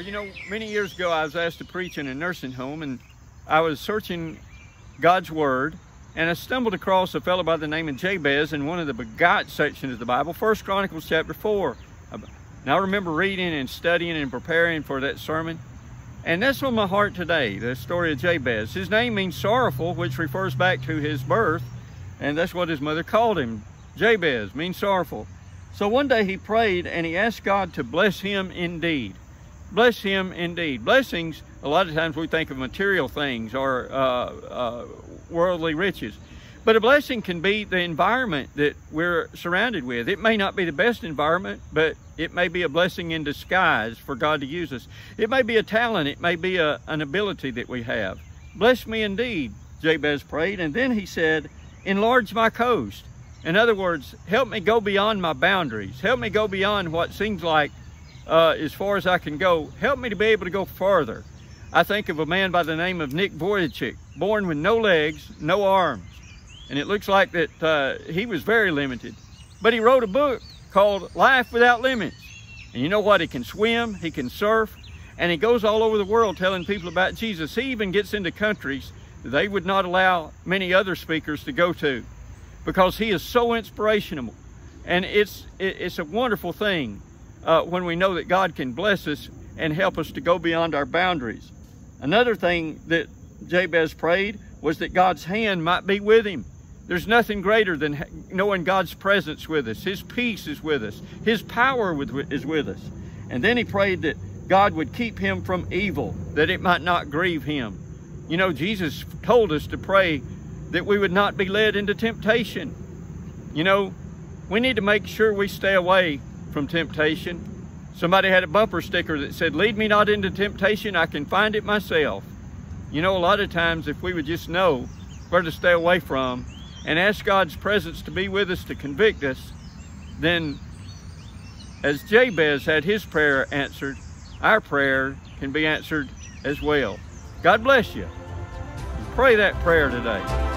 You know, many years ago I was asked to preach in a nursing home, and I was searching God's Word, and I stumbled across a fellow by the name of Jabez in one of the begot sections of the Bible, 1 Chronicles chapter 4. Now I remember reading and studying and preparing for that sermon, and that's on my heart today, the story of Jabez. His name means sorrowful, which refers back to his birth, and that's what his mother called him. Jabez means sorrowful. So one day he prayed and he asked God to bless him indeed. Bless him indeed. Blessings, a lot of times we think of material things or worldly riches. But a blessing can be the environment that we're surrounded with. It may not be the best environment, but it may be a blessing in disguise for God to use us. It may be a talent. It may be an ability that we have. Bless me indeed, Jabez prayed. And then he said, enlarge my coast. In other words, help me go beyond my boundaries. Help me go beyond what seems like as far as I can go. Help me to be able to go farther. I think of a man by the name of Nick Vujicic, born with no legs, no arms. And it looks like that he was very limited. But he wrote a book called Life Without Limits. And you know what? He can swim, he can surf, and he goes all over the world telling people about Jesus. He even gets into countries that they would not allow many other speakers to go to, because he is so inspirational. And it's a wonderful thing when we know that God can bless us and help us to go beyond our boundaries. Another thing that Jabez prayed was that God's hand might be with him. There's nothing greater than knowing God's presence with us. His peace is with us. His power is with us. And then he prayed that God would keep him from evil, that it might not grieve him. You know, Jesus told us to pray that we would not be led into temptation. You know, we need to make sure we stay away from temptation. Somebody had a bumper sticker that said, lead me not into temptation, I can find it myself. You know, a lot of times if we would just know where to stay away from and ask God's presence to be with us, to convict us, then as Jabez had his prayer answered, our prayer can be answered as well. God bless you. Pray that prayer today.